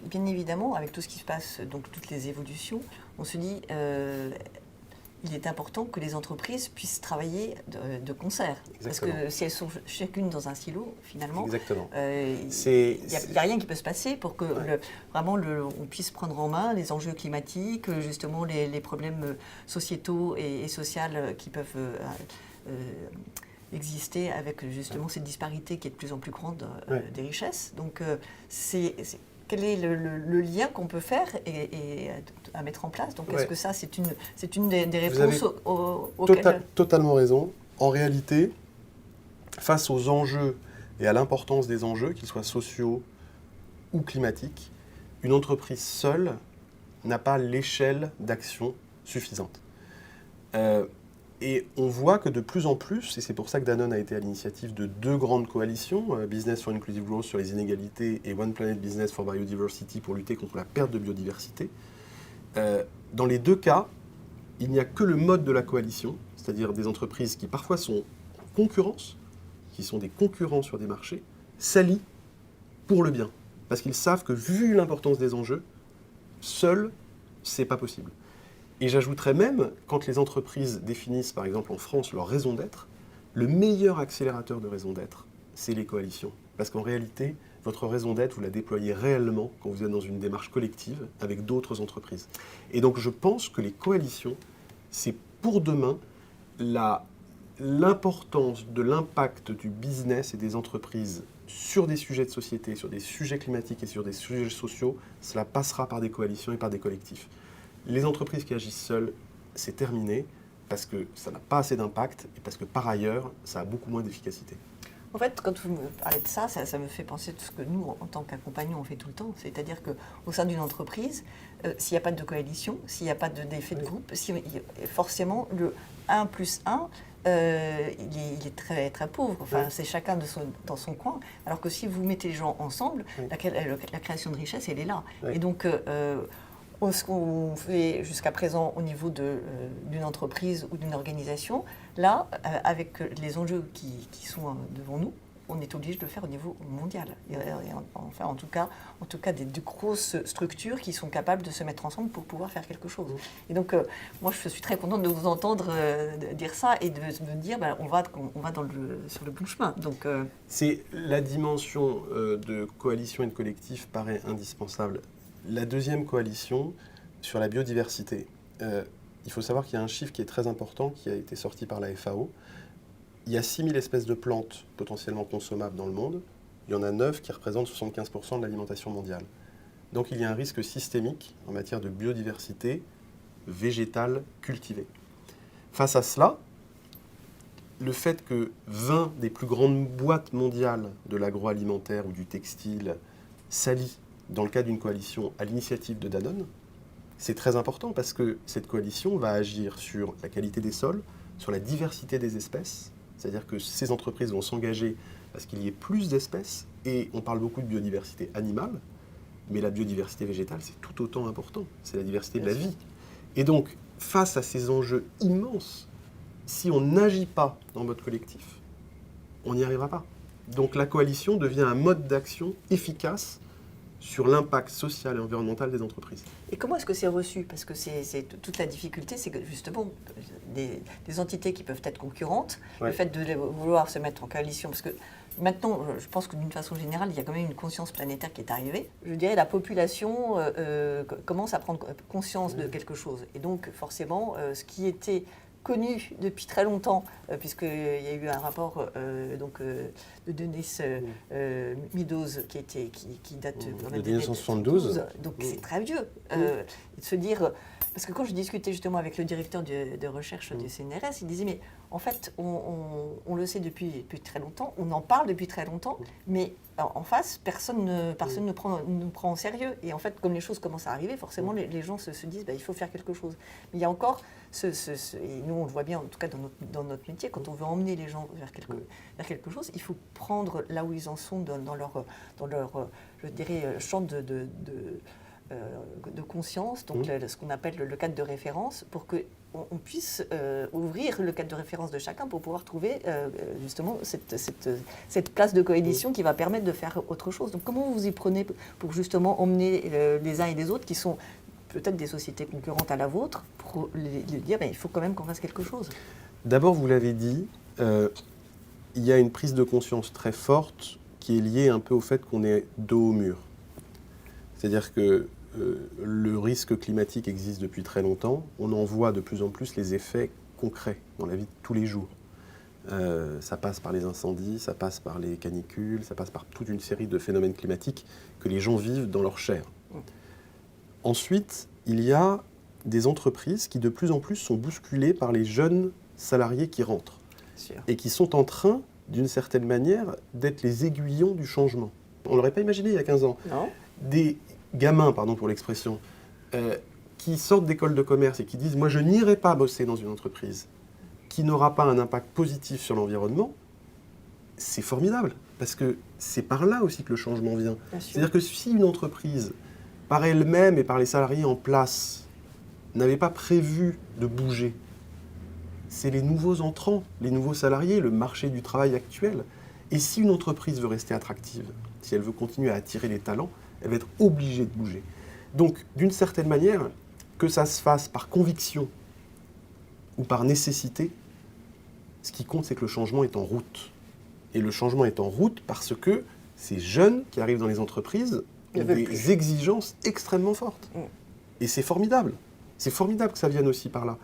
Bien évidemment, avec tout ce qui se passe, donc toutes les évolutions, on se dit il est important que les entreprises puissent travailler de concert. Exactement. Parce que si elles sont chacune dans un silo, finalement, Exactement. il n'y a rien qui peut se passer pour que on puisse prendre en main les enjeux climatiques, justement les problèmes sociétaux et sociaux qui peuvent exister avec justement cette disparité qui est de plus en plus grande des richesses. Donc quel est le lien qu'on peut faire et à mettre en place? Donc, est-ce que ça, c'est une des réponses auxquelles... Totalement raison. En réalité, face aux enjeux et à l'importance des enjeux, qu'ils soient sociaux ou climatiques, une entreprise seule n'a pas l'échelle d'action suffisante. Et on voit que de plus en plus, et c'est pour ça que Danone a été à l'initiative de 2 grandes coalitions, Business for Inclusive Growth sur les inégalités et One Planet Business for Biodiversity pour lutter contre la perte de biodiversité. Dans les 2 cas, il n'y a que le mode de la coalition, c'est-à-dire des entreprises qui parfois sont en concurrence, qui sont des concurrents sur des marchés, s'allient pour le bien. Parce qu'ils savent que vu l'importance des enjeux, seul, c'est pas possible. Et j'ajouterais même, quand les entreprises définissent, par exemple en France, leur raison d'être, le meilleur accélérateur de raison d'être, c'est les coalitions. Parce qu'en réalité, votre raison d'être, vous la déployez réellement quand vous êtes dans une démarche collective avec d'autres entreprises. Et donc je pense que les coalitions, c'est pour demain l'importance de l'impact du business et des entreprises sur des sujets de société, sur des sujets climatiques et sur des sujets sociaux, cela passera par des coalitions et par des collectifs. Les entreprises qui agissent seules, c'est terminé parce que ça n'a pas assez d'impact et parce que par ailleurs, ça a beaucoup moins d'efficacité. En fait, quand vous me parlez de ça me fait penser à tout ce que nous, en tant qu'accompagnants, on fait tout le temps. C'est-à-dire qu'au sein d'une entreprise, s'il n'y a pas de coalition, s'il n'y a pas d'effet de groupe, forcément, le 1 plus 1, il est très, très pauvre. Enfin, c'est chacun dans son coin. Alors que si vous mettez les gens ensemble, la création de richesse, elle est là. Et donc... ce qu'on fait jusqu'à présent au niveau d'une entreprise ou d'une organisation, là, avec les enjeux qui sont devant nous, on est obligé de le faire au niveau mondial. Enfin, en tout cas des grosses structures qui sont capables de se mettre ensemble pour pouvoir faire quelque chose. Et donc, moi, je suis très contente de vous entendre dire ça et de me dire, on va sur le bon chemin. Donc, c'est la dimension de coalition et de collectif paraît indispensable. La deuxième coalition sur la biodiversité, il faut savoir qu'il y a un chiffre qui est très important qui a été sorti par la FAO. Il y a 6000 espèces de plantes potentiellement consommables dans le monde. Il y en a 9 qui représentent 75% de l'alimentation mondiale. Donc il y a un risque systémique en matière de biodiversité végétale cultivée. Face à cela, le fait que 20 des plus grandes boîtes mondiales de l'agroalimentaire ou du textile s'allient dans le cadre d'une coalition à l'initiative de Danone, c'est très important parce que cette coalition va agir sur la qualité des sols, sur la diversité des espèces, c'est-à-dire que ces entreprises vont s'engager à ce qu'il y ait plus d'espèces, et on parle beaucoup de biodiversité animale, mais la biodiversité végétale, c'est tout autant important, c'est la diversité de la vie. Et donc, face à ces enjeux immenses, si on n'agit pas dans mode collectif, on n'y arrivera pas. Donc la coalition devient un mode d'action efficace sur l'impact social et environnemental des entreprises. Et comment est-ce que c'est reçu? Parce que c'est toute la difficulté, c'est que justement, des entités qui peuvent être concurrentes, le fait de vouloir se mettre en coalition, parce que maintenant, je pense que d'une façon générale, il y a quand même une conscience planétaire qui est arrivée. Je dirais la population commence à prendre conscience de quelque chose. Et donc, forcément, ce qui était connu depuis très longtemps, puisqu'il y a eu un rapport de Denis Meadows qui date quand même de 1972. Donc c'est très vieux. De se dire, parce que quand je discutais justement avec le directeur de recherche du CNRS, il disait mais en fait on le sait depuis très longtemps, on en parle depuis très longtemps, mais en face personne ne prend au sérieux. Et en fait comme les choses commencent à arriver, forcément les gens se disent il faut faire quelque chose. Mais il y a encore et nous on le voit bien en tout cas dans notre métier, quand on veut emmener les gens vers quelque chose, il faut prendre là où ils en sont dans leur je dirais champ de conscience, donc ce qu'on appelle le cadre de référence, pour qu'on puisse ouvrir le cadre de référence de chacun pour pouvoir trouver justement cette place de coalition qui va permettre de faire autre chose. Donc comment vous y prenez pour justement emmener les uns et les autres qui sont peut-être des sociétés concurrentes à la vôtre, pour les dire il faut quand même qu'on fasse quelque chose? D'abord, vous l'avez dit, il y a une prise de conscience très forte qui est liée un peu au fait qu'on est dos au mur. C'est-à-dire que le risque climatique existe depuis très longtemps. On en voit de plus en plus les effets concrets dans la vie de tous les jours. Ça passe par les incendies, ça passe par les canicules, ça passe par toute une série de phénomènes climatiques que les gens vivent dans leur chair. Ensuite, il y a des entreprises qui de plus en plus sont bousculées par les jeunes salariés qui rentrent et qui sont en train, d'une certaine manière, d'être les aiguillons du changement. On ne l'aurait pas imaginé il y a 15 ans. Non. Des gamins, pardon pour l'expression, qui sortent d'école de commerce et qui disent « moi je n'irai pas bosser dans une entreprise qui n'aura pas un impact positif sur l'environnement », c'est formidable, parce que c'est par là aussi que le changement vient. C'est-à-dire que si une entreprise, par elle-même et par les salariés en place, n'avait pas prévu de bouger, c'est les nouveaux entrants, les nouveaux salariés, le marché du travail actuel. Et si une entreprise veut rester attractive, si elle veut continuer à attirer les talents, elle va être obligée de bouger. Donc, d'une certaine manière, que ça se fasse par conviction ou par nécessité, ce qui compte, c'est que le changement est en route. Et le changement est en route parce que ces jeunes qui arrivent dans les entreprises ont des exigences extrêmement fortes. Et c'est formidable. C'est formidable que ça vienne aussi par là.